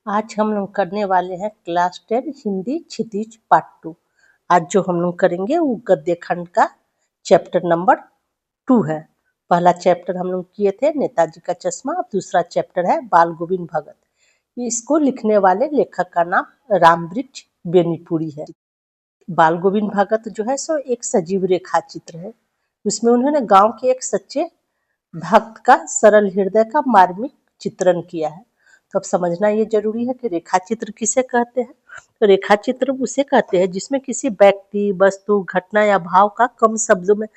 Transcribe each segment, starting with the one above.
आज हम लोग करने वाले हैं क्लास 10 हिंदी क्षितिज पार्ट 2। आज जो हम लोग करेंगे वो गद्य खंड का चैप्टर नंबर 2 है। पहला चैप्टर हम लोग किए थे नेताजी का चश्मा, अब दूसरा चैप्टर है बाल गोविंद भगत। इसको लिखने वाले लेखक का नाम रामवृक्ष बेनीपुरी है। बाल गोविंद भगत जो है सो एक सजीव रेखा चित्र है। उसमें उन्होंने गांव के एक सच्चे भक्त का सरल हृदय का मार्मिक चित्रण किया है। तो अब समझना ये जरूरी है कि रेखा चित्र किसे कहते हैं। तो रेखा चित्र उसे कहते हैं जिसमें किसी व्यक्ति, वस्तु, घटना या भाव का कम शब्दों में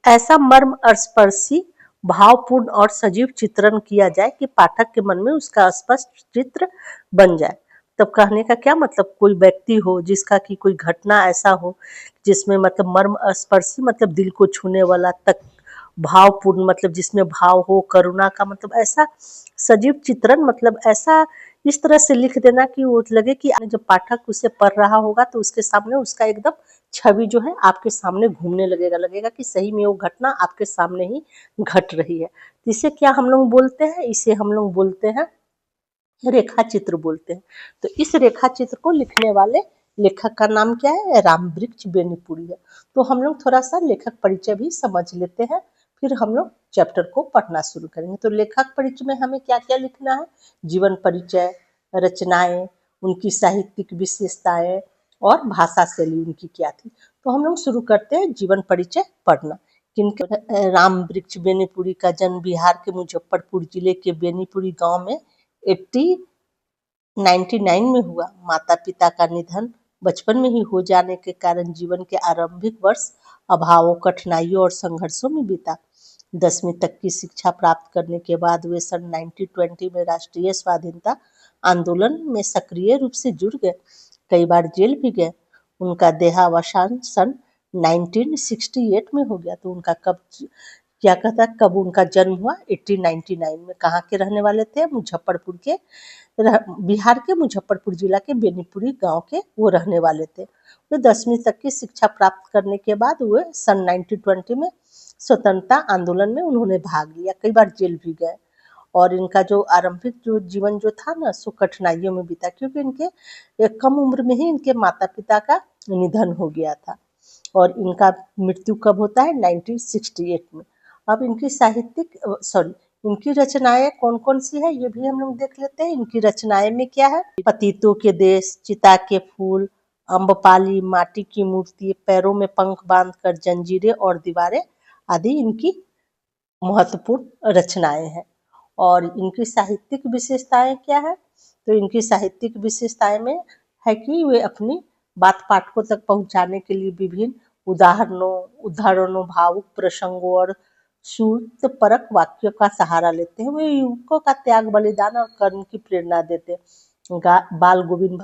ऐसा मर्म स्पर्शी, भावपूर्ण और सजीव चित्रण किया जाए कि पाठक के मन में उसका स्पष्ट चित्र बन जाए। तब कहने का क्या मतलब, कोई व्यक्ति हो जिसका कि कोई घटना ऐसा हो जिसमें मतलब मर्म स्पर्शी मतलब दिल को छूने वाला, तक भावपूर्ण मतलब जिसमें भाव हो, करुणा का मतलब ऐसा सजीव चित्रण मतलब ऐसा इस तरह से लिख देना कि वो लगे कि जब पाठक उसे पढ़ रहा होगा तो उसके सामने उसका एकदम छवि जो है आपके सामने घूमने लगेगा कि सही में वो घटना आपके सामने ही घट रही है। इसे क्या हम लोग बोलते हैं, इसे हम लोग बोलते हैं रेखा चित्र बोलते हैं। तो इस रेखा चित्र को लिखने वाले लेखक का नाम क्या है, रामवृक्ष बेनीपुरी है। तो हम लोग थोड़ा सा लेखक परिचय भी समझ लेते हैं, फिर हम लोग चैप्टर को पढ़ना शुरू करेंगे। तो लेखक परिचय में हमें क्या क्या लिखना है, जीवन परिचय, रचनाएं, उनकी साहित्यिक विशेषताएं और भाषा शैली उनकी क्या थी। तो हम लोग शुरू करते हैं जीवन परिचय पढ़ना। किनके, रामवृक्ष बेनीपुरी का जन्म बिहार के मुजफ्फरपुर जिले के बेनीपुरी गांव में 1899 में हुआ। माता पिता का निधन बचपन में ही हो जाने के कारण जीवन के आरंभिक वर्ष अभावों, कठिनाइयों और संघर्षों में बीता। 10वीं तक की शिक्षा प्राप्त करने के बाद वे सन 1920 में राष्ट्रीय स्वाधीनता आंदोलन में सक्रिय रूप से जुड़ गए, कई बार जेल भी गए। उनका देहावसान सन 1968 में हो गया। तो उनका क्या कहता है कब उनका जन्म हुआ, 1899 में। कहाँ के रहने वाले थे, मुजफ्फरपुर के, बिहार के मुजफ्फरपुर जिला के बेनीपुरी गांव के वो रहने वाले थे। वे 10वीं तक की शिक्षा प्राप्त करने के बाद वे सन 1920 में स्वतंत्रता आंदोलन में उन्होंने भाग लिया, कई बार जेल भी गए। और इनका जो आरंभिक जो जीवन जो था ना सो कठिनाइयों में बीता, क्योंकि इनके कम उम्र में ही इनके माता पिता का निधन हो गया था। और इनका मृत्यु कब होता है, 1968 में। अब इनकी इनकी रचनाएं कौन कौन सी है ये भी हम लोग देख लेते हैं। इनकी रचनाएं में क्या है, पतितों के देश, चिता के फूल, अम्बपाली, माटी की मूर्ति, पैरों में पंख बांधकर, जंजीरें और दीवारें आदि इनकी महत्वपूर्ण रचनाएं हैं। और इनकी साहित्यिक विशेषताएं क्या है, तो इनकी साहित्यिक विशेषताएं में है कि वे अपनी बात पाठकों तक पहुंचाने के लिए विभिन्न उदाहरणों, भावुक प्रसंगों और सूक्त परक वाक्यों का सहारा लेते हैं। वे युवकों का त्याग, बलिदान और कर्म की प्रेरणा देते हैं। बाल गोविंद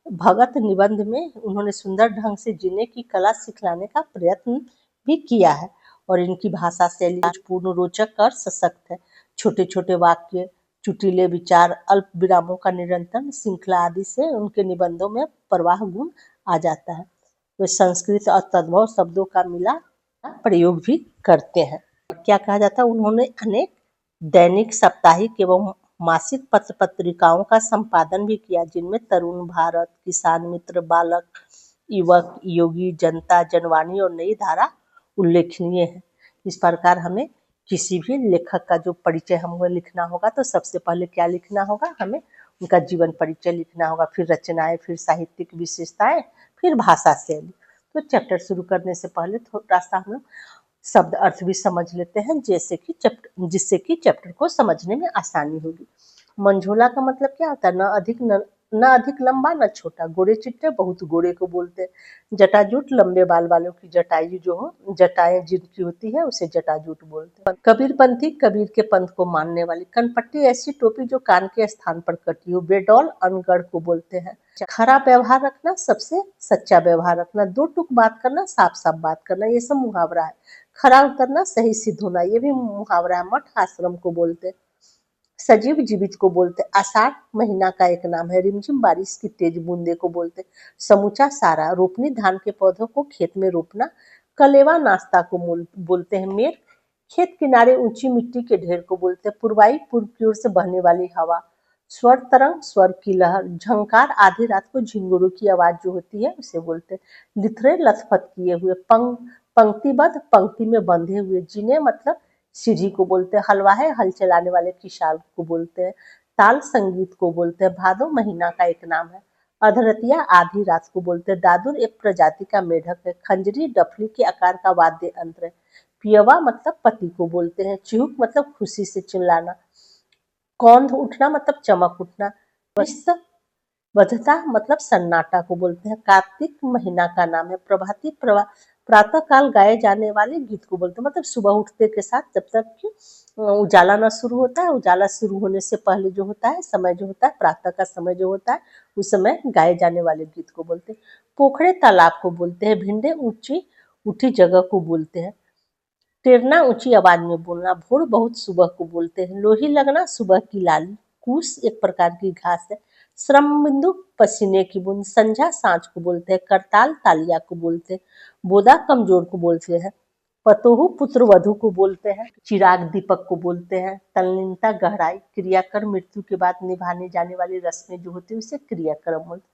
भगत निबंध में उन्होंने सुंदर ढंग से जीने की कला सिखलाने का प्रयत्न भी किया है। और इनकी भाषा शैली पूर्ण, रोचक और सशक्त है। छोटे छोटे वाक्य, चुटीले विचार, अल्प विरामों का निरंतर श्रृंखला आदि से उनके निबंधों में प्रवाह गुण आ जाता है। वे संस्कृत और तद्भव शब्दों का मिला प्रयोग भी करते हैं। क्या कहा जाता है, उन्होंने अनेक दैनिक, साप्ताहिक एवं मासिक पत्र पत्रिकाओं का संपादन भी किया, जिनमें तरुण भारत, किसान मित्र, बालक, युवक, योगी, जनता, जनवाणी और नई धारा उल्लेखनीय है। इस प्रकार हमें किसी भी लेखक का जो परिचय हमें लिखना होगा तो सबसे पहले क्या लिखना होगा, हमें उनका जीवन परिचय लिखना होगा, फिर रचनाएं, फिर साहित्यिक विशेषताएं, फिर भाषा शैली। तो चैप्टर शुरू करने से पहले थोड़ा सा हम शब्द अर्थ भी समझ लेते हैं, जिससे कि चैप्टर को समझने में आसानी होगी। मंझोला का मतलब क्या होता है, न अधिक लंबा न छोटा, गोरे चिट्टे बहुत गोरे को बोलते हैं। जटाजूट, लंबे बाल वालों की जटायु जो हो, जटाएं जिनकी होती है उसे जटाजूट बोलते हैं। कबीरपंथी, कबीर के पंथ को मानने वाली। कनपट्टी, ऐसी टोपी जो कान के स्थान पर कटी हो। बेडौल, अनगढ़ को बोलते हैं। खरा व्यवहार रखना, सबसे सच्चा व्यवहार रखना। दो टूक बात करना, साफ साफ बात करना, ये सब मुहावरा है। खरा उतरना, सही सिद्ध होना, ये भी मुहावरा है। मठ, आश्रम को बोलते हैं। सजीव, जीवित को बोलते। आषाढ़ महीना का एक नाम है। रिमझिम बारिश की तेज बूंदे को बोलते। समूचा सारा, रोपनी, धान के पौधों को खेत में रोपना। कलेवा, नाश्ता को बोलते हैं। मेघ, खेत किनारे ऊंची मिट्टी के ढेर को बोलते हैं। पुरवाई, पूर्व की ओर से बहने वाली हवा। स्वर तरंग, स्वर की लहर, झंकार, आधी रात को झिंगुरों की आवाज जो होती है उसे बोलते हैं। लिथरे, लथपथ किए हुए, पंक्तिबद्ध, पंक्ति में बंधे हुए। जिन्हें मतलब सीढ़ी को बोलते हैं। हलवाहे, हल चलाने वाले किसाल को बोलते हैं। ताल, संगीत को बोलते हैं। भादो महीना का एक नाम है। अधरतिया, आधी रात को बोलते हैं। दादुर, एक प्रजाति का मेढक है। खंजरी, डफली के आकार का वाद्य यंत्र है। पियवा मतलब पति को बोलते हैं। चिहुक मतलब खुशी से चिल्लाना। कौंध, उठना मतलब चमक उठना। वस्त, बद्धता मतलब सन्नाटा को बोलते हैं। कार्तिक महीना का नाम है। प्रभाती, प्रातः काल गाए जाने वाले गीत को बोलते हैं। मतलब सुबह उठते के साथ जब तक कि उजाला न शुरू होता है, उजाला शुरू होने से पहले जो होता है समय जो होता है, प्रातः का समय जो होता है, उस समय गाए जाने वाले गीत को बोलते हैं। पोखरे, तालाब को बोलते हैं। भिंडे, ऊंची उठी जगह को बोलते हैं। टेरना, ऊंची आवाज में बोलना। भोर, बहुत सुबह को बोलते हैं। लोही लगना, सुबह की लाली। कूस, एक प्रकार की घास है। श्रम बिंदु, पसीने की बूंद। संझा, सांझ को बोलते हैं। करताल, तालिया को बोलते हैं। बोदा, कमजोर को बोलते हैं। पतोहू, पुत्र वधु को बोलते हैं। चिराग, दीपक को बोलते हैं। तल्लीनता, गहराई। क्रियाकर, मृत्यु के बाद निभाने जाने वाली रस्में जो होती है उसे क्रियाक्रम बोलते हैं।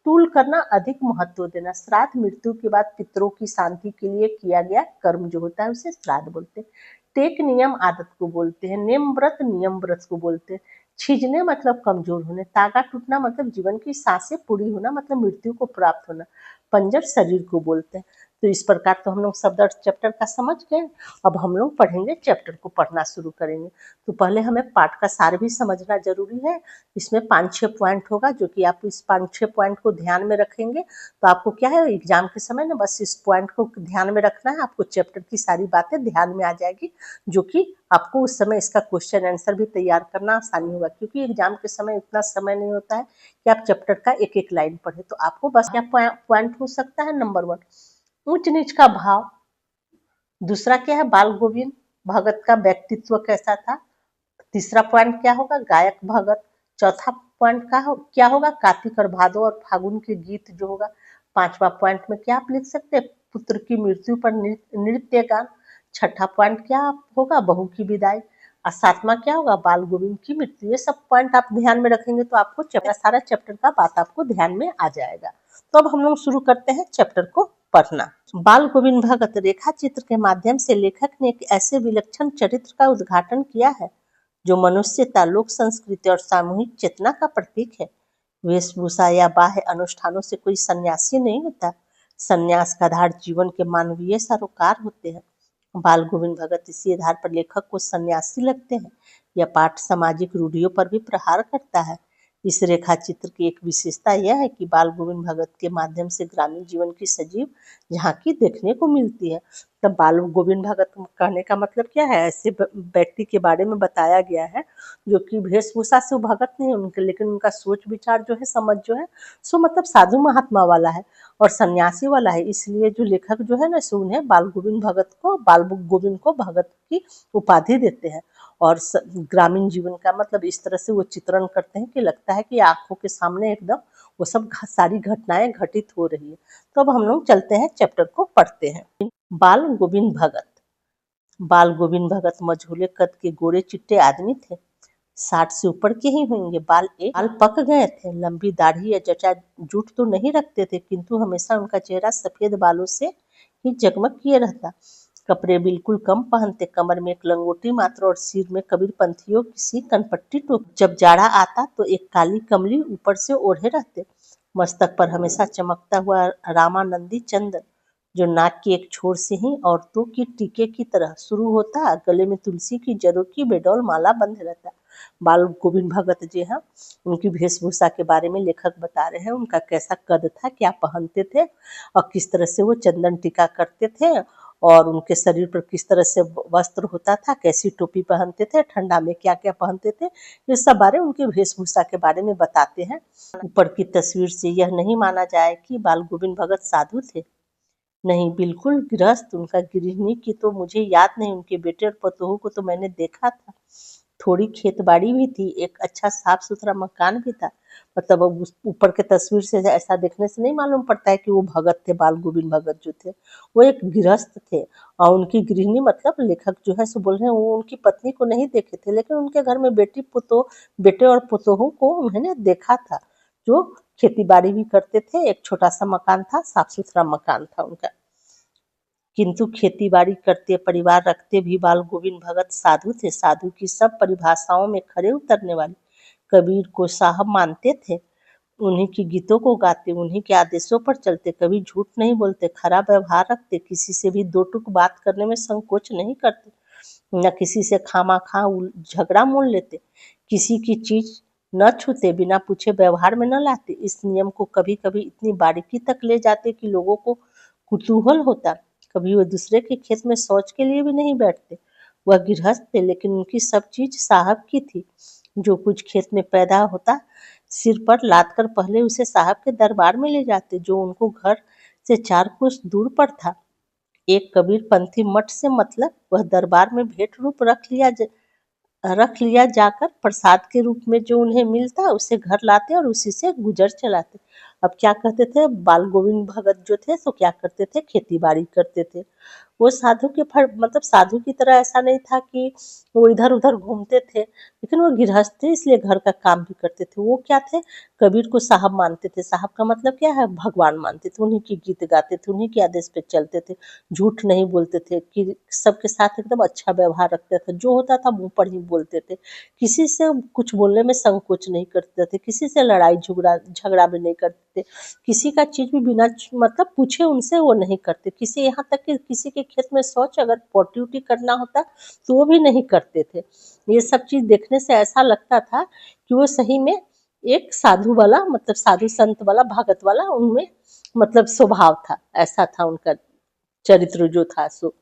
तूल करना, अधिक महत्व देना। श्राद्ध, मृत्यु के बाद पितरों की शांति के लिए किया गया कर्म जो होता है उसे श्राद्ध बोलते हैं। टेक, नियम, आदत को बोलते हैं। नेम व्रत, नियम व्रत को बोलते हैं। छिजने मतलब कमजोर होने। तागा टूटना मतलब जीवन की सांसें पूरी होना, मतलब मृत्यु को प्राप्त होना। पंजर, शरीर को बोलते हैं। तो इस प्रकार तो हम लोग शब्द अर्थ चैप्टर का समझ गए। अब हम लोग पढ़ेंगे, चैप्टर को पढ़ना शुरू करेंगे। तो पहले हमें पाठ का सार भी समझना जरूरी है। इसमें 5-6 पॉइंट होगा, जो कि आप इस 5-6 पॉइंट को ध्यान में रखेंगे तो आपको क्या है, एग्जाम के समय ना बस इस पॉइंट को ध्यान में रखना है। आपको चैप्टर की सारी बातें ध्यान में आ जाएगी, जो कि आपको उस समय इसका क्वेश्चन आंसर भी तैयार करना आसानी होगा, क्योंकि एग्जाम के समय इतना समय नहीं होता है कि आप चैप्टर का एक एक लाइन पढ़े। तो आपको बस क्या पॉइंट हो सकता है, नंबर 1 ऊंच नीच का भाव। दूसरा क्या है, बाल गोविंद भगत का व्यक्तित्व कैसा था। तीसरा पॉइंट क्या होगा, गायक भगत। चौथा पॉइंट क्या होगा, कार्तिक और भादो और फागुन के गीत जो होगा। पांचवा पॉइंट में क्या आप लिख सकते हैं, पुत्र की मृत्यु पर नृत्य गान। छठा पॉइंट क्या होगा, बहू की विदाई। और सातवां क्या होगा, बाल गोविंद की मृत्यु। ये सब पॉइंट आप ध्यान में रखेंगे तो आपको सारा चैप्टर का बात आपको ध्यान में आ जाएगा। तो अब हम लोग शुरू करते हैं चैप्टर को पढ़ना। बाल गोविंद भगत रेखा चित्र के माध्यम से लेखक ने एक ऐसे विलक्षण चरित्र का उद्घाटन किया है जो मनुष्यता, लोक संस्कृति और सामूहिक चेतना का प्रतीक है। वेशभूषा या बाह्य अनुष्ठानों से कोई सन्यासी नहीं होता। सन्यास का आधार जीवन के मानवीय सरोकार होते हैं। बाल गोविंद भगत इसी आधार पर लेखक को सन्यासी लगते हैं। यह पाठ सामाजिक रूढ़ियों पर भी प्रहार करता है। इस रेखा चित्र की एक विशेषता यह है कि बाल गोविंद भगत के माध्यम से ग्रामीण जीवन की सजीव झांकी देखने को मिलती है। तब बाल गोविंद भगत कहने का मतलब क्या है, ऐसे व्यक्ति के बारे में बताया गया है जो कि वेशभूषा से भगत नहीं उनके, लेकिन उनका सोच विचार जो है, समझ जो है सो मतलब साधु महात्मा वाला है और सन्यासी वाला है। इसलिए जो लेखक जो है ना सो उन्हें बाल गोविंद को भगत की उपाधि देते हैं। और ग्रामीण जीवन का मतलब इस तरह से वो चित्रण करते हैं कि लगता है कि आंखों के सामने एकदम वो सब सारी घटनाएं घटित हो रही है। तो अब हम लोग चलते हैं, चैप्टर को पढ़ते हैं। बाल गोविंद भगत। बाल गोविंद भगत मझोले कद के गोरे चिट्टे आदमी थे। 60 से ऊपर के ही होंगे। बाल पक गए थे। लंबी दाढ़ी या जचा जूठ तो नहीं रखते थे, किंतु हमेशा उनका चेहरा सफेद बालों से ही जगमग किए रहता। कपड़े बिल्कुल कम पहनते, कमर में एक लंगोटी मात्र और सिर में कबीर पंथियों की कनपट्टी टोपी। जब जाड़ा आता तो एक काली कमली ऊपर से ओढ़े रहते। मस्तक पर हमेशा चमकता हुआ रामानंदी चंदन, जो नाक की एक छोर से ही औरतों की टीके की तरह शुरू होता, गले में तुलसी की जड़ों की बेडौल माला बंध रहता। बाल गोविंद भगत जी हैं, उनकी वेशभूषा के बारे में लेखक बता रहे हैं। उनका कैसा कद था, क्या पहनते थे और किस तरह से वो चंदन टीका करते थे और उनके शरीर पर किस तरह से वस्त्र होता था, कैसी टोपी पहनते थे, ठंडा में क्या क्या पहनते थे, ये सब बारे उनके वेशभूषा के बारे में बताते हैं। ऊपर की तस्वीर से यह नहीं माना जाए कि बाल गोविंद भगत साधु थे। नहीं, बिल्कुल गृहस्थ। उनका गृहिणी की तो मुझे याद नहीं, उनके बेटे और पतोहू को तो मैंने देखा था। थोड़ी खेत बाड़ी भी थी, एक अच्छा साफ सुथरा मकान भी था। मतलब अब उस ऊपर के तस्वीर से ऐसा देखने से नहीं मालूम पड़ता है कि वो भगत थे, बाल गोविंद भगत जो थे वो एक गृहस्थ थे। और उनकी गृहिणी मतलब लेखक जो है सो बोल रहे हैं वो उनकी पत्नी को नहीं देखे थे, लेकिन उनके घर में बेटे और पुतोहू को उन्होंने देखा था, जो खेती बाड़ी भी करते थे। एक छोटा सा मकान था, साफ सुथरा मकान था उनका। किंतु खेती बाड़ी करते, परिवार रखते भी बाल गोविंद भगत साधु थे। साधु की सब परिभाषाओं में खरे उतरने वाले, कबीर को साहब मानते थे, उन्हीं की गीतों को गाते, उन्हीं के आदेशों पर चलते, कभी झूठ नहीं बोलते, खरा व्यवहार रखते, किसी से भी दो टूक बात करने में संकोच नहीं करते, न किसी से खामाखा झगड़ा मोल लेते, किसी की चीज न छूते, बिना पूछे व्यवहार में न लाते। इस नियम को कभी कभी इतनी बारीकी तक ले जाते कि लोगों को कुतूहल होता। कभी वो दूसरे के खेत में शौच के लिए भी नहीं बैठते। वह गृहस्थ थे, लेकिन उनकी सब चीज साहब की थी। जो कुछ खेत में पैदा होता, सिर पर लाद कर पहले उसे साहब के दरबार में ले जाते, जो उनको घर से 4 कोस दूर पर था। एक कबीर पंथी मठ से मतलब वह दरबार में भेंट रूप रख लिया जाकर प्रसाद के रूप में जो उन्हें मिलता उसे घर लाते और उसी से गुजर चलाते। अब क्या कहते थे, बाल गोविंद भगत जो थे तो क्या करते थे, खेती बाड़ी करते थे। वो साधु के मतलब साधु की तरह ऐसा नहीं था कि वो इधर उधर घूमते थे, लेकिन वो गृहस्थ थे इसलिए घर का काम भी करते थे। वो क्या थे, कबीर को साहब मानते थे। साहब का मतलब क्या है, भगवान मानते थे, उन्हीं के गीत गाते थे, उन्हीं के आदेश पे चलते थे, झूठ नहीं बोलते थे, कि सबके साथ एकदम अच्छा व्यवहार रखते थे, जो होता था मुंह पर ही बोलते थे, किसी से कुछ बोलने में संकोच नहीं करते थे, किसी से लड़ाई झगड़ा झगड़ा भी नहीं करते थे, किसी का चीज भी बिना मतलब पूछे उनसे वो नहीं करते। किसी यहाँ तक कि किसी के खेत में शौच अगर पोटी उटी करना होता तो वो भी नहीं करते थे। ये सब चीज देखने से ऐसा लगता था कि वो सही में एक साधु वाला मतलब साधु संत वाला भगत वाला उनमें मतलब स्वभाव था, ऐसा था उनका चरित्र जो था सो।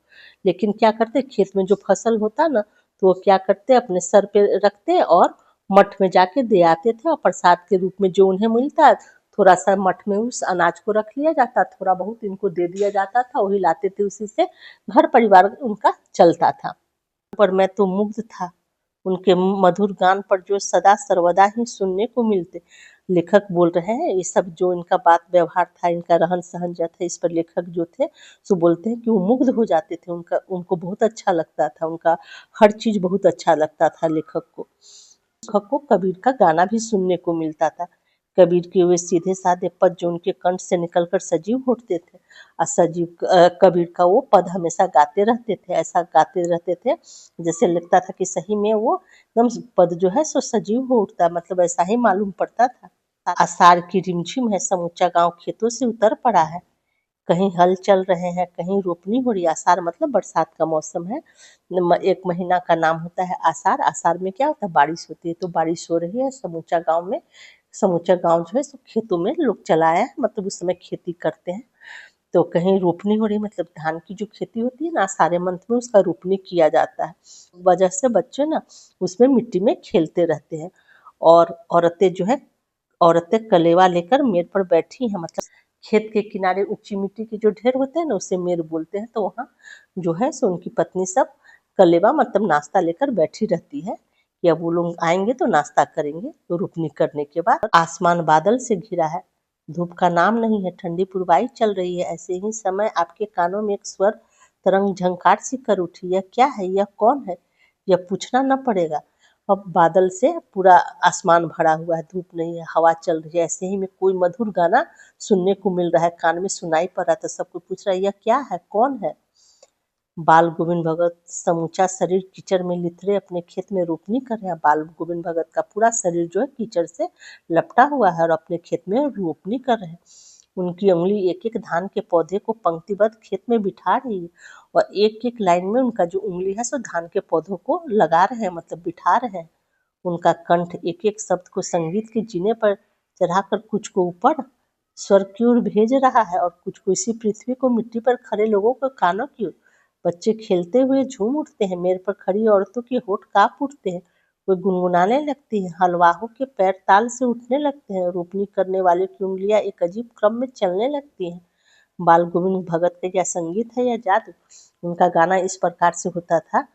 लेकिन क्या करते, खेत में जो फसल होता ना तो वो क्या करते, अपने सर पे रखते और मठ में जाके दे आते थे, और प्रसाद के रूप में जो उन्हें मिलता थोड़ा सा मठ में उस अनाज को रख लिया जाता, थोड़ा बहुत इनको दे दिया जाता था, वही लाते थे, उसी से घर परिवार उनका चलता था। पर मैं तो मुग्ध था उनके मधुर गान पर, जो सदा सर्वदा ही सुनने को मिलते। लेखक बोल रहे हैं ये सब जो इनका बात व्यवहार था, इनका रहन सहन जो था, इस पर लेखक जो थे सो बोलते हैं कि वो मुग्ध हो जाते थे, उनका उनको बहुत अच्छा लगता था, उनका हर चीज बहुत अच्छा लगता था लेखक को। लेखक को कबीर का गाना भी सुनने को मिलता था। कबीर के वे सीधे साधे पद जो उनके कंठ से निकलकर सजीव उठते थे, और कबीर का वो पद हमेशा गाते रहते थे, ऐसा गाते रहते थे जैसे लगता था कि सही में वो एकदम पद जो है सो सजीव हो उठता, मतलब ऐसा ही मालूम पड़ता था। आषाढ़ की रिमझिम है, समूचा गांव खेतों से उतर पड़ा है, कहीं हल चल रहे हैं, कहीं रोपनी हो रही है। आषाढ़ मतलब बरसात का मौसम है, एक महीना का नाम होता है आषाढ़। आषाढ़ में क्या होता है, बारिश होती है, तो बारिश हो रही है समूचा गांव में। समूचा गांव जो है सब खेतों में लोग चलाया है, मतलब उस समय खेती करते हैं। तो कहीं रोपनी हो रही, मतलब धान की जो खेती होती है ना, सारे मंथ में उसका रोपनी किया जाता है। वजह से बच्चे ना उसमें मिट्टी में खेलते रहते हैं, और औरतें कलेवा लेकर मेड़ पर बैठी हैं, मतलब खेत के किनारे ऊंची मिट्टी के जो ढेर होते हैं ना उसे मेड़ बोलते हैं। तो वहाँ जो है सो उनकी पत्नी सब कलेवा मतलब नाश्ता लेकर बैठी रहती है, कि अब वो लोग आएंगे तो नाश्ता करेंगे। तो रोपनी करने के बाद आसमान बादल से घिरा है, धूप का नाम नहीं है, ठंडी पुरवाई चल रही है। ऐसे ही समय आपके कानों में एक स्वर तरंग झंकार सी कर उठी, यह क्या है, यह कौन है, यह पूछना न पड़ेगा। अब बादल से पूरा आसमान भरा हुआ है, धूप नहीं है, हवा चल रही है, ऐसे ही में कोई मधुर गाना सुनने को मिल रहा है, कान में सुनाई पड़ रहा था। सबको पूछ रहा है यह क्या है, कौन है। बाल गोविंद भगत समूचा शरीर कीचड़ में लिथरे अपने खेत में रोपनी कर रहे हैं। बाल गोविंद भगत का पूरा शरीर जो है कीचड़ से लपटा हुआ है और अपने खेत में रोपनी कर रहे हैं। उनकी उंगली एक एक धान के पौधे को पंक्तिबद्ध खेत में बिठा रही है, और एक एक लाइन में उनका जो उंगली है सो धान के पौधों को लगा रहे हैं, मतलब बिठा रहे हैं। उनका कंठ एक एक शब्द को संगीत के जीने पर चढ़ाकर कुछ को ऊपर स्वर की ओर भेज रहा है, और कुछ को इसी पृथ्वी को मिट्टी पर खड़े लोगों को कानों की ओर। बच्चे खेलते हुए झूम उठते हैं, मेड़ पर खड़ी औरतों के होठ कांप उठते हैं, वे गुनगुनाने लगती हैं, हलवाहों के पैर ताल से उठने लगते हैं, रोपनी करने वाले की उंगलियां एक अजीब क्रम में चलने लगती हैं। बाल गोविंद भगत का क्या संगीत है या जादू। उनका गाना इस प्रकार से होता था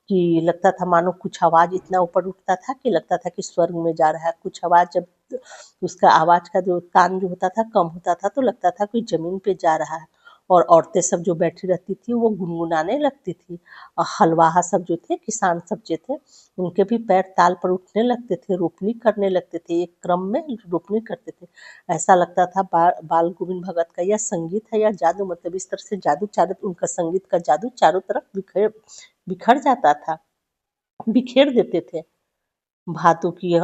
कि लगता था मानो कुछ आवाज इतना ऊपर उठता था कि लगता था कि स्वर्ग में जा रहा है। कुछ आवाज जब उसका आवाज का जो तान जो होता था कम होता था तो लगता था कि जमीन पे जा रहा है। और औरतें सब जो बैठी रहती थी वो गुनगुनाने लगती थी। और हलवाहा सब जो थे, किसान सब जो थे, उनके भी पैर ताल पर उठने लगते थे, रोपनी करने लगते थे, एक क्रम में रोपनी करते थे। ऐसा लगता था बाल गोविंद भगत का यह संगीत है या जादू, मतलब इस तरह से जादू चारों, उनका संगीत का जादू चारों तरफ बिखर बिखर जाता था, बिखेर देते थे। भादों की यह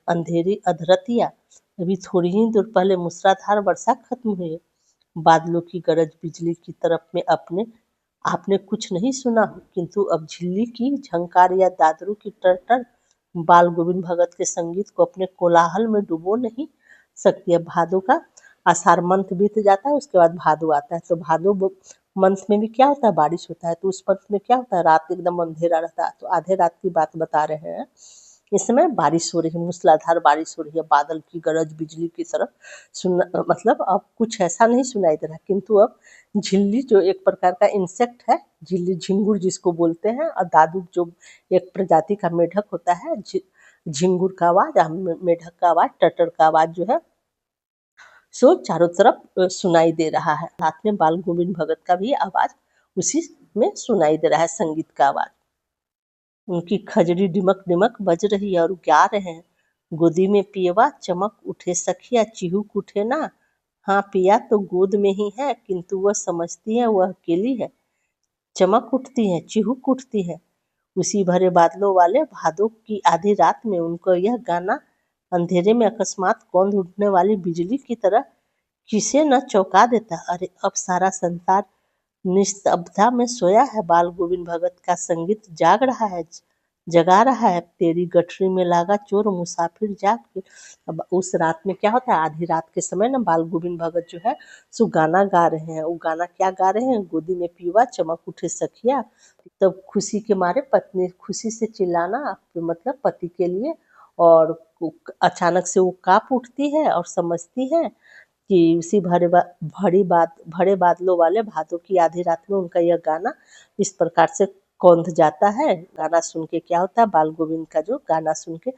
अंधेरी अधरतिया, अभी थोड़ी ही दूर पहले मूसलाधार वर्षा खत्म हुई। बादलों की गरज बिजली की तरफ में अपने आपने कुछ नहीं सुना, किंतु अब झिल्ली की झंकार या दादरू की टरटर बाल गोविंद भगत के संगीत को अपने कोलाहल में डुबो नहीं सकती है। भादों का आषाढ़ मंथ बीत जाता है, उसके बाद भादो आता है। तो मंथ में भी क्या होता है, बारिश होता है। तो उस मंथ में क्या होता है, रात एकदम अंधेरा रहता है। तो आधे रात की बात बता रहे हैं। इस समय बारिश हो रही है, मूसलाधार बारिश हो रही है, बादल की गरज बिजली की तरफ सुन, मतलब अब कुछ ऐसा नहीं सुनाई दे रहा, किंतु अब झिल्ली जो एक प्रकार का इंसेक्ट है, झिल्ली झिंगुर जिसको बोलते हैं, और दादू जो एक प्रजाति का मेढक होता है, झिंगुर का आवाज, मेढक का आवाज, टटर का आवाज जो है सो चारों तरफ सुनाई दे रहा है। साथ में बाल गोविंद भगत का भी आवाज उसी में सुनाई दे रहा है, संगीत का आवाज। उनकी खजड़ी डिमक डिमक बज रही है और गा रहे हैं, गोदी में पियवा चमक उठे सखिया चिहुक उठे ना। हाँ, पिया तो गोद में ही है, किंतु वह समझती है वह अकेली है। चमक उठती है, चिहुक उठती है। उसी भरे बादलों वाले भादों की आधी रात में उनको यह गाना अंधेरे में अकस्मात कौंध उठने वाली बिजली की तरह किसे न चौंका देता। अरे अब सारा संसार निस्तब्धता में सोया है, बाल गोविंद भगत का संगीत जाग रहा है, जगा रहा है। तेरी गठरी में लागा चोर मुसाफिर जाग के। अब उस रात में क्या होता है, आधी रात के समय ना बाल गोविंद भगत जो है सो गाना गा रहे हैं। वो गाना क्या गा रहे हैं, गोदी में पीवा चमक उठे सखिया। तब खुशी के मारे पत्नी खुशी से चिल्लाना, मतलब पति के लिए। और अचानक से वो कांप उठती है और समझती है कि उसी भरे बादलों वाले भादों की आधी रात में उनका यह गाना इस प्रकार से कौंध जाता है। गाना सुन के क्या होता है, बाल गोविंद का जो गाना सुन के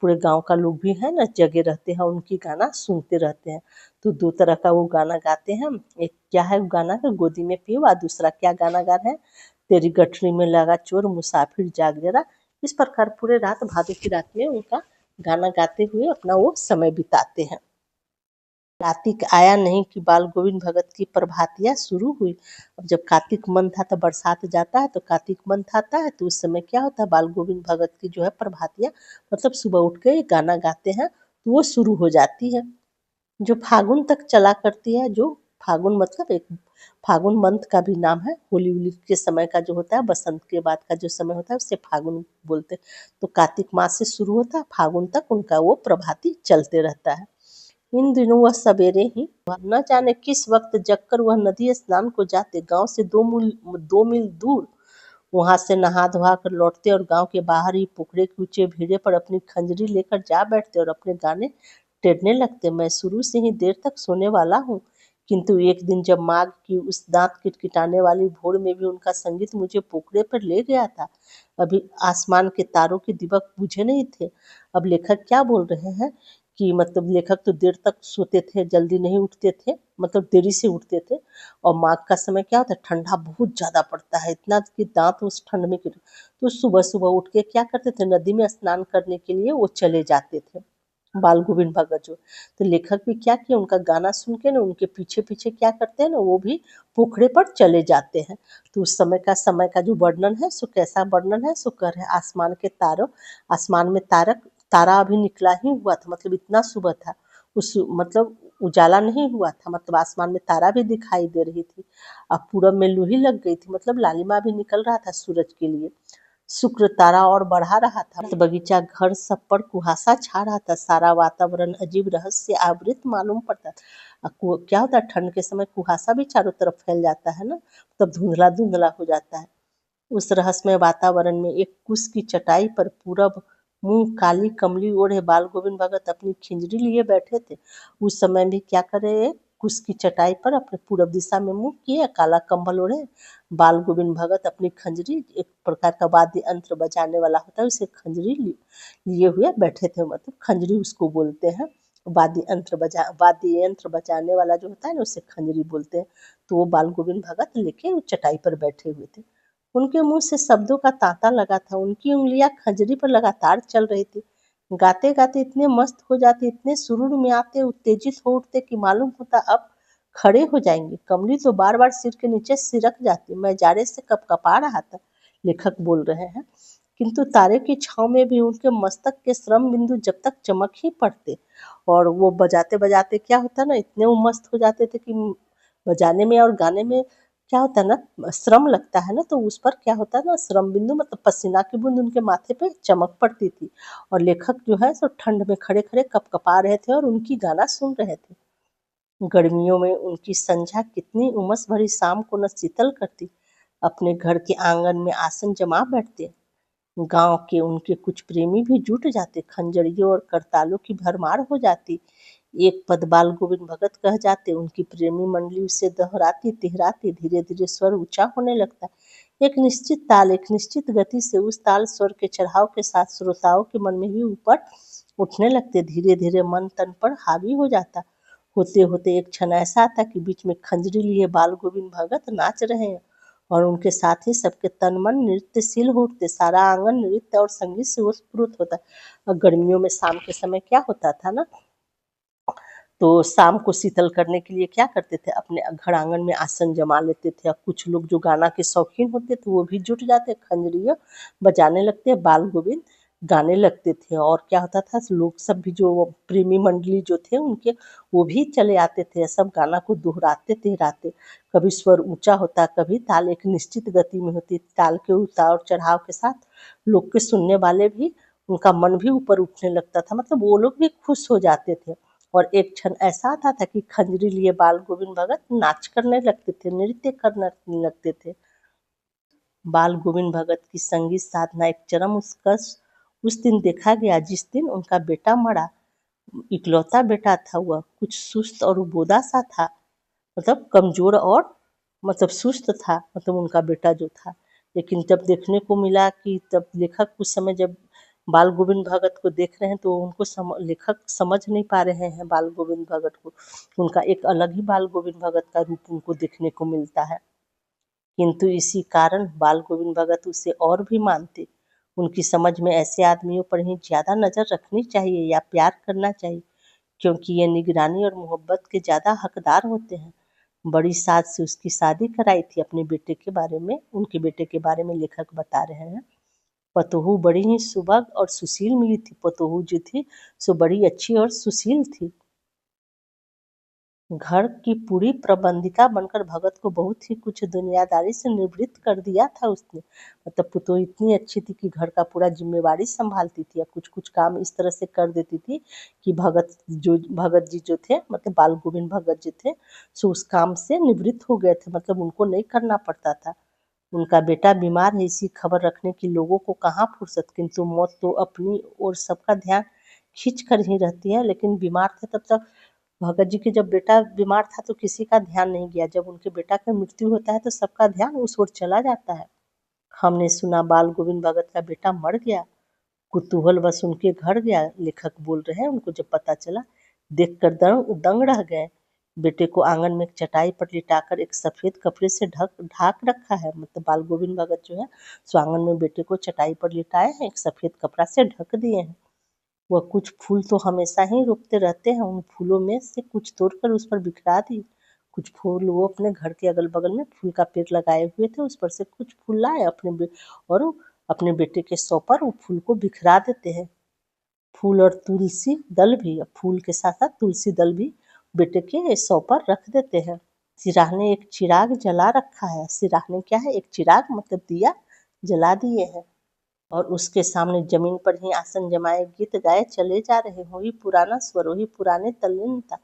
पूरे गांव का लोग भी है ना जगे रहते हैं, उनकी गाना सुनते रहते हैं। तो दो तरह का वो गाना गाते हैं। एक क्या है वो गाना का, गोदी में पीवा, दूसरा क्या गाना गा रहे हैं, तेरी गठरी में लगा चोर मुसाफिर जाग जरा। इस प्रकार पूरे रात भादों की रात में उनका गाना गाते हुए अपना वो समय बिताते हैं। कार्तिक आया नहीं कि बाल गोविंद भगत की प्रभातियाँ शुरू हुई। अब जब कार्तिक मंथ था तो बरसात जाता है, तो कार्तिक मंथ आता है, तो उस समय क्या होता है, बाल गोविंद भगत की जो है प्रभातियाँ, मतलब सुबह उठ के गाना गाते हैं तो वो शुरू हो जाती है, जो फागुन तक चला करती है। जो फागुन मतलब एक फागुन मंथ का भी नाम है। होली उली के समय का जो होता है, बसंत के बाद का जो समय होता है उसे फागुन बोलते हैं। तो कार्तिक मास से शुरू होता है, फागुन तक उनका वो प्रभाती चलते रहता है। इन दिनों वह सवेरे ही, वह न जाने किस वक्त जगकर वह नदी स्नान को जाते। गांव से 2 मील दूर वहां से नहा धोआ कर लौटते और गांव के बाहर ही पुखड़े के ऊंचे भीड़े पर अपनी खंजरी लेकर जा बैठते और अपने गाने टेरने लगते। मैं शुरू से ही देर तक सोने वाला हूँ, किंतु एक दिन जब माघ की उस दांत किटकिटाने वाली भोर में भी उनका संगीत मुझे पोखरे पर ले गया था। अभी आसमान के तारों के दीपक बुझे नहीं थे। अब लेखक क्या बोल रहे हैं कि मतलब लेखक तो देर तक सोते थे, जल्दी नहीं उठते थे, मतलब देरी से उठते थे। और माघ का समय क्या होता है, ठंडा बहुत ज़्यादा पड़ता है, इतना कि दांत उस ठंड में तो सुबह सुबह उठ के क्या करते थे, नदी में स्नान करने के लिए वो चले जाते थे, बाल गोविंद भगत जो। तो लेखक भी क्या किया, उनका गाना सुन के ना उनके पीछे पीछे क्या करते हैं ना, वो भी पोखरे पर चले जाते हैं। तो उस समय का जो वर्णन है सो कैसा वर्णन है, सो कह रहे हैं, आसमान के तारों, आसमान में तारा अभी निकला ही हुआ था, मतलब इतना सुबह था, उस मतलब उजाला नहीं हुआ था, मतलब आसमान में तारा भी दिखाई दे रही थी। अब पूरब में लूही लग गई थी, मतलब लालिमा भी निकल रहा था सूरज के लिए। शुक्र तारा और बढ़ा रहा था, बगीचा घर सब पर कुहासा छा रहा था, सारा वातावरण अजीब रहस्य से आवृत मालूम पड़ता था। क्या होता है, ठंड के समय कुहासा भी चारों तरफ फैल जाता है ना, तब धुंधला धुंधला हो जाता है। उस रहस्यमय वातावरण में एक कुश की चटाई पर पूरब मुंह काली कमली ओढ़े बाल गोविंद भगत अपनी खिंजरी लिए बैठे थे। उस समय भी क्या करे, फूस की चटाई पर अपने पूरब दिशा में मुंह किए, काला कंबल ओढ़े, बाल गोविंद भगत अपनी खंजरी, एक प्रकार का वाद्य यंत्र बजाने वाला होता है, उसे खंजरी लिए हुए बैठे थे, मतलब खंजरी उसको बोलते हैं। वाद्य यंत्र बजाने वाला जो होता है ना, उसे खंजरी बोलते हैं। तो वो बाल गोविंद भगत लेके वो चटाई पर बैठे हुए थे। उनके मुंह से शब्दों का तांता लगा था, उनकी उंगलियां खंजरी पर लगातार चल रही थी। गाते गाते इतने मस्त हो जाते, इतने सुरूर में आते, उत्तेजित हो उठते कि मालूम होता अब खड़े हो जाएंगे। कमली तो बार बार सिर के नीचे सिरक जाती। मैं जाड़े से कपकपा रहा था, लेखक बोल रहे हैं, किंतु तारे की छांव में भी उनके मस्तक के श्रम बिंदु जब तक चमक ही पड़ते। और वो बजाते बजाते क्या होता ना, इतने वो मस्त हो जाते थे कि बजाने में और गाने में क्या होता है ना, श्रम लगता है ना, तो उस पर क्या होता है ना, श्रम बिंदु मतलब पसीना की बूंद उनके माथे पे चमक पड़ती थी। और लेखक जो है सो ठंड में खड़े खड़े कपकपा रहे थे और उनकी गाना सुन रहे थे। गर्मियों में उनकी संध्या कितनी उमस भरी शाम को न शीतल करती। अपने घर के आंगन में आसन जमा बैठते। गांव के उनके कुछ प्रेमी भी जुट जाते, खंजरियों और करतालों की भरमार हो जाती। एक पद बाल गोविंद भगत कह जाते, उनकी प्रेमी मंडली उसे दोहराती तिहराती, धीरे धीरे स्वर ऊंचा होने लगता। एक निश्चित ताल, एक निश्चित गति से उस ताल स्वर के चढ़ाव के साथ श्रोताओं के मन में भी ऊपर उठने लगते। धीरे धीरे मन तन पर हावी हो जाता। होते होते एक क्षण ऐसा आता कि बीच में खंजरी लिए बाल गोविंद भगत नाच रहे हैं और उनके साथ ही सबके तन मन नृत्यशील हो उठते। सारा आंगन नृत्य और संगीत से ओतप्रोत होता। और गर्मियों में शाम के समय क्या होता था ना, तो शाम को शीतल करने के लिए क्या करते थे, अपने घर आंगन में आसन जमा लेते थे। अब कुछ लोग जो गाना के शौकीन होते थे वो भी जुट जाते, खंजरिया बजाने लगते, बाल गोविंद गाने लगते थे। और क्या होता था, लोग सब भी जो प्रेमी मंडली जो थे उनके, वो भी चले आते थे, सब गाना को दोहराते तिहराते। कभी स्वर ऊंचा होता, कभी ताल एक निश्चित गति में होती। ताल के उतार चढ़ाव के साथ लोग के सुनने वाले भी, उनका मन भी ऊपर उठने लगता था, मतलब वो लोग भी खुश हो जाते थे। और एक क्षण ऐसा आता था कि खंजरी लिए बाल गोविंद भगत नाच करने लगते थे, नृत्य करने लगते थे। बाल गोविंद भगत की संगीत साधना एक चरम उत्कर्ष उस दिन देखा गया जिस दिन उनका बेटा मरा। इकलौता बेटा था वह, कुछ सुस्त और उबोदा सा था, मतलब कमजोर और मतलब सुस्त था, मतलब उनका बेटा जो था। लेकिन जब देखने को मिला कि तब लेखक उस समय जब बाल गोविंद भगत को देख रहे हैं तो उनको लेखक समझ नहीं पा रहे हैं बाल गोविंद भगत को। उनका एक अलग ही बाल गोविंद भगत का रूप उनको देखने को मिलता है। किंतु इसी कारण बाल गोविंद भगत उसे और भी मानते। उनकी समझ में ऐसे आदमियों पर ही ज्यादा नजर रखनी चाहिए या प्यार करना चाहिए, क्योंकि ये निगरानी और मोहब्बत के ज्यादा हकदार होते हैं। बड़ी सास से उसकी शादी कराई थी अपने बेटे के बारे में, उनके बेटे के बारे में लेखक बता रहे हैं। पतोहू बड़ी ही सुबह और सुशील मिली थी। पतोहू जो थी सो बड़ी अच्छी और सुशील थी। घर की पूरी प्रबंधिका बनकर भगत को बहुत ही कुछ दुनियादारी से निवृत्त कर दिया था उसने। मतलब पुतोह इतनी अच्छी थी कि घर का पूरा जिम्मेवारी संभालती थी, या कुछ कुछ काम इस तरह से कर देती थी कि भगत जी जो थे, मतलब बाल गोविंद भगत जी थे, सो उस काम से निवृत्त हो गए थे, मतलब उनको नहीं करना पड़ता था। उनका बेटा बीमार है, इसी खबर रखने की लोगों को कहाँ फुर्सत, किंतु मौत तो अपनी और सबका ध्यान खींच कर ही रहती है। लेकिन बीमार थे तब तक भगत जी के, जब बेटा बीमार था तो किसी का ध्यान नहीं गया, जब उनके बेटा का मृत्यु होता है तो सबका ध्यान उस ओर चला जाता है। हमने सुना बाल गोविंद भगत का बेटा मर गया, कुतूहल बस उनके घर गया। लेखक बोल रहे हैं, उनको जब पता चला देखकर दंग रह गए। बेटे को आंगन में एक चटाई पर लिटाकर एक सफेद कपड़े से ढाक रखा है, मतलब बाल गोविंद भगत जो है सो आंगन में बेटे को चटाई पर लिटाए हैं, एक सफेद कपड़ा से ढक दिए हैं। वह कुछ फूल तो हमेशा ही रोपते रहते हैं, उन फूलों में से कुछ तोड़कर उस पर बिखरा दिए। कुछ फूल वो अपने घर के अगल बगल में फूल का पेड़ लगाए हुए थे, उस पर से कुछ फूल लाए और अपने बेटे के सौ पर वो फूल को बिखरा देते हैं। फूल और तुलसी दल भी, फूल के साथ साथ तुलसी दल भी बेटे के सौ पर रख देते हैं। सिराहने एक चिराग जला रखा है। सिराहने क्या है, एक चिराग मतलब दिया जला दिए हैं। और उसके सामने जमीन पर ही आसन जमाए गीत गाए चले जा रहे। वही पुराना स्वर, वही पुराने तल्लीनता।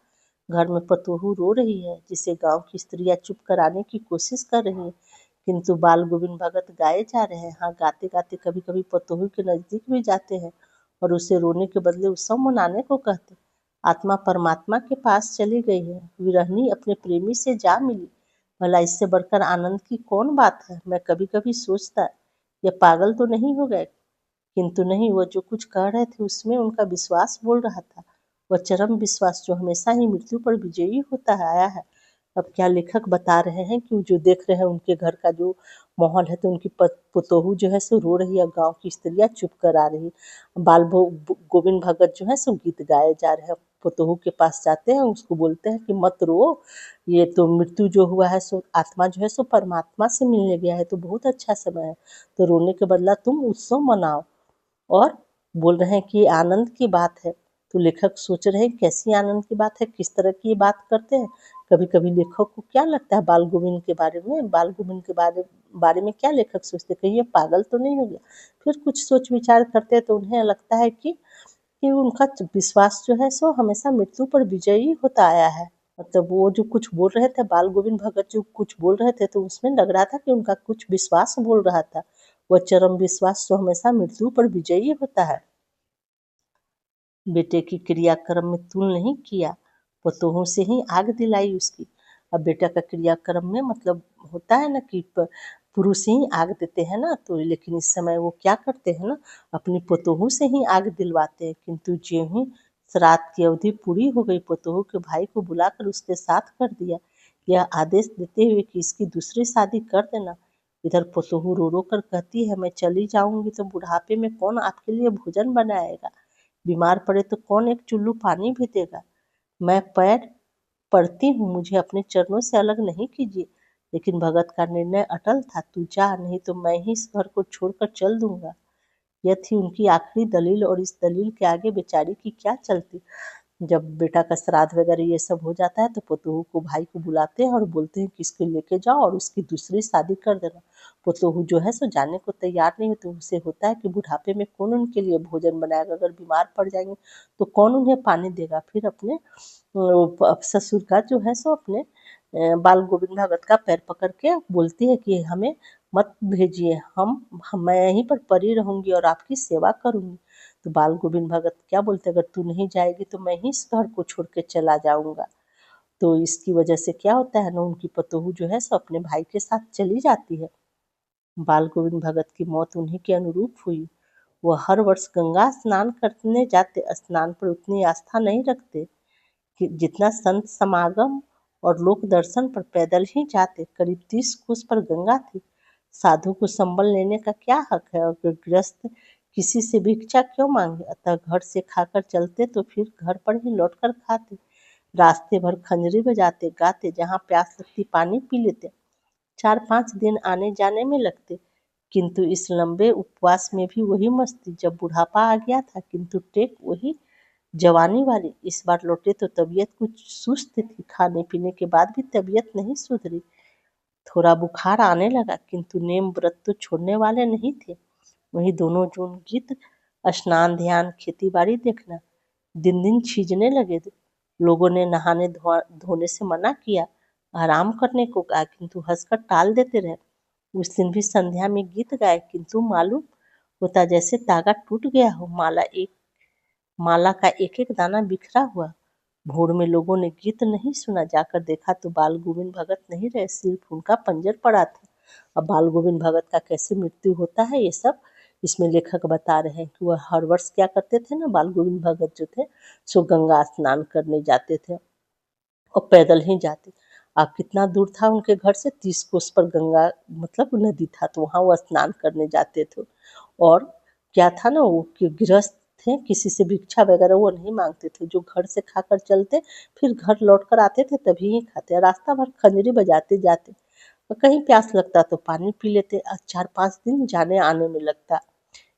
घर में पतोहू रो रही है, जिसे गांव की स्त्रियां चुप कराने की कोशिश कर रही है, किंतु बाल गोविंद भगत गाए जा रहे हैं। हाँ, गाते गाते कभी कभी पतोहू के नजदीक भी जाते हैं और उसे रोने के बदले उत्सव मनाने को कहते। आत्मा परमात्मा के पास चली गई है, विरहनी अपने प्रेमी से जा मिली। भला इससे बढ़कर आनंद की कौन बात है। मैं कभी कभी सोचता, ये पागल तो नहीं हो गए। किंतु नहीं, वो जो कुछ कह रहे थे उसमें उनका विश्वास बोल रहा था। वह चरम विश्वास जो हमेशा ही मृत्यु पर विजयी होता है आया है। अब क्या लेखक बता रहे हैं कि वो जो देख रहे हैं उनके घर का जो माहौल है, तो उनकी पुतोहू जो है सो रो रही है, गांव की स्त्रियां चुप कर आ रही। गोविंद भगत जो है सो गीत गाए जा रहे हैं। पुतोहू के पास जाते हैं, उसको बोलते हैं कि मत रो, ये तो मृत्यु जो हुआ है सो आत्मा जो है सो परमात्मा से मिलने गया है, तो बहुत अच्छा समय है, तो रोने के बदला तुम उत्सव मनाओ। और बोल रहे हैं कि आनंद की बात है। तो लेखक सोच रहे हैं कैसी आनंद की बात है, किस तरह की ये बात करते हैं। कभी कभी लेखक को क्या लगता है बाल गोविंद के बारे में, बाल गोविंद के बारे बारे में क्या लेखक सोचते, कहीं ये पागल तो नहीं हो गया। फिर कुछ सोच विचार करते हैं तो उन्हें लगता है कि उनका विश्वास जो है सो हमेशा मृत्यु पर विजयी होता आया है। मतलब वो जो कुछ बोल रहे थे, बाल गोविंद भगत जो कुछ बोल रहे थे, तो उसमें लग रहा था कि उनका कुछ विश्वास बोल रहा था। वह चरम विश्वास जो हमेशा मृत्यु पर विजयी होता है। बेटे की क्रियाक्रम में तुल नहीं किया, पतोहों से ही आग दिलाई उसकी। अब बेटा का क्रियाक्रम में मतलब होता है ना कि पुरुष ही आग देते हैं ना, तो लेकिन इस समय वो क्या करते हैं ना, अपनी पतोहों से ही आग दिलवाते हैं। किंतु ज्यों ही श्राद्ध की अवधि पूरी हो गई, पतोहों के भाई को बुलाकर उसके साथ कर दिया, यह आदेश देते हुए कि इसकी दूसरी शादी कर देना। इधर पतोहू रो रो कर कहती है, मैं चली जाऊंगी तो बुढ़ापे में कौन आपके लिए भोजन बनाएगा, बीमार पड़े तो कौन एक चुल्लू पानी भी देगा। मैं पैर पड़ती हूँ, मुझे अपने चरणों से अलग नहीं कीजिए। लेकिन भगत का निर्णय अटल था, तू जा, नहीं तो मैं ही इस घर को छोड़कर चल दूंगा। यह थी उनकी आखिरी दलील, और इस दलील के आगे बेचारी की क्या चलती। जब बेटा का श्राद्ध वगैरह ये सब हो जाता है तो पतोहू को भाई को बुलाते हैं और बोलते हैं कि इसको लेके जाओ और उसकी दूसरी शादी कर देना। पतोहू जो है सो जाने को तैयार नहीं होती। उसे होता है कि बुढ़ापे में कौन उनके लिए भोजन बनाएगा, अगर बीमार पड़ जाएंगे तो कौन उन्हें पानी देगा। फिर अपने ससुर का जो है सो अपने बाल गोविंद भगत का पैर पकड़ के बोलती है कि हमें मत भेजिए, मैं यहीं पर पड़ी रहूंगी और आपकी सेवा करूंगी। तो बाल गोविंद भगत क्या बोलते, अगर तू नहीं जाएगी तो मैं ही इस घर को छोड़ के चला जाऊंगा। तो इसकी वजह से क्या होता है ना, उनकी पतोहू जो है सो अपने भाई के साथ चली जाती है। बाल गोविंद भगत की मौत उन्हीं के अनुरूप हुई। वह हर वर्ष गंगा स्नान करने जाते, स्नान पर उतनी आस्था नहीं रखते कि जितना संत समागम और लोक दर्शन पर पैदल ही जाते। करीब 30 कोस पर गंगा थी। साधु को संबल लेने का क्या हक है, और गृहस्थ किसी से भिक्षा क्यों मांगे। अतः घर से खाकर चलते तो फिर घर पर ही लौट कर खाते। रास्ते भर खंजरी बजाते गाते, जहाँ प्यास लगती पानी पी लेते। 4-5 दिन आने जाने में लगते। किंतु इस लंबे उपवास में भी वही मस्ती। जब बुढ़ापा आ गया था, किंतु टेक वही जवानी वाली। इस बार लौटे तो तबीयत कुछ सुस्त थी, खाने पीने के बाद भी तबीयत नहीं सुधरी। थोड़ा बुखार आने लगा, किंतु नेम व्रत तो छोड़ने वाले नहीं थे। वही दोनों जून गीत, स्नान ध्यान खेती बाड़ी देखना दिन दिन छीजने लगे थे। लोगों ने नहाने धोने से मना किया, आराम करने को कहा, किंतु हंसकर टाल देते रहे। उस दिन भी संध्या में गीत गाए, किंतु मालूम होता जैसे तागा टूट गया हो। माला का एक एक दाना बिखरा हुआ। भोर में लोगों ने गीत नहीं सुना, जाकर देखा तो बाल गोविंद भगत नहीं रहे, सिर्फ उनका पंजर पड़ा था। अब बाल गोविंद भगत का कैसे मृत्यु होता है ये सब इसमें लेखक बता रहे हैं कि वह हर वर्ष क्या करते थे ना, बाल गोविंद भगत जो थे सो गंगा स्नान करने जाते थे और पैदल ही जाते। अब कितना दूर था उनके घर से, 30 कोस पर गंगा मतलब नदी था, तो वहाँ वो स्नान करने जाते थे। और क्या था ना, वो गृहस्थ थे, किसी से भिक्षा वगैरह वो नहीं मांगते थे, जो घर से खाकर चलते फिर घर लौट कर आते थे तभी ही खाते। रास्ता भर खंजरी बजाते जाते, और कहीं प्यास लगता तो पानी पी लेते। 4-5 दिन जाने आने में लगता।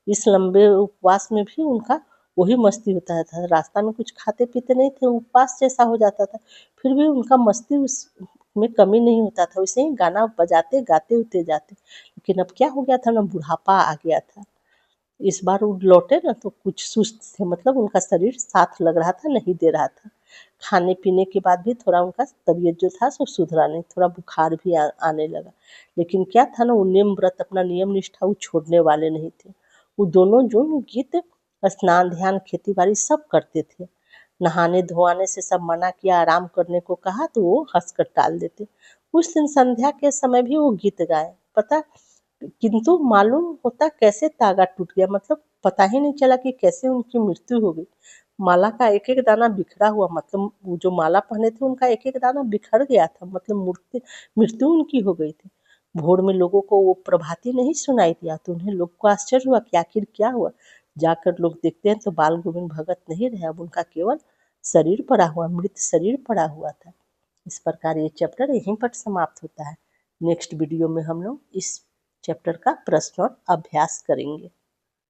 इस लंबे उपवास में भी उनका वही मस्ती होता था। रास्ता में कुछ खाते पीते नहीं थे, उपवास जैसा हो जाता था, फिर भी उनका मस्ती उसमें कमी नहीं होता था। वैसे ही गाना बजाते गाते उते जाते। लेकिन अब क्या हो गया था ना, बुढ़ापा आ गया था। इस बार वो लौटे ना तो कुछ सुस्त थे, मतलब उनका शरीर साथ लग रहा था, नहीं दे रहा था। खाने पीने के बाद भी थोड़ा उनका तबीयत जो था सो सुधरा नहीं, थोड़ा बुखार भी आने लगा। लेकिन क्या था ना, वो नियम व्रत अपना नियम निष्ठा वो छोड़ने वाले नहीं थे। वो दोनों जो गीत स्नान ध्यान खेती बाड़ी सब करते थे। नहाने धोआने से सब मना किया, आराम करने को कहा तो वो हंसकर टाल देते। उस दिन संध्या के समय भी वो गीत गाए, पता, किंतु मालूम होता कैसे तागा टूट गया, मतलब पता ही नहीं चला कि कैसे उनकी मृत्यु हो गई। माला का एक एक दाना बिखरा हुआ, मतलब वो जो माला पहने थे उनका एक एक दाना बिखर गया था, मतलब मूर्ति मृत्यु उनकी हो गई थी। भोर में लोगों को वो प्रभाती नहीं सुनाई दिया तो उन्हें लोग को आश्चर्य हुआ कि आखिर क्या हुआ। जाकर लोग देखते हैं तो बाल गोविंद भगत नहीं रहे, अब उनका केवल शरीर पड़ा हुआ, मृत शरीर पड़ा हुआ था। इस प्रकार ये चैप्टर यहीं पर समाप्त होता है। नेक्स्ट वीडियो में हम लोग इस चैप्टर का प्रश्न और अभ्यास करेंगे।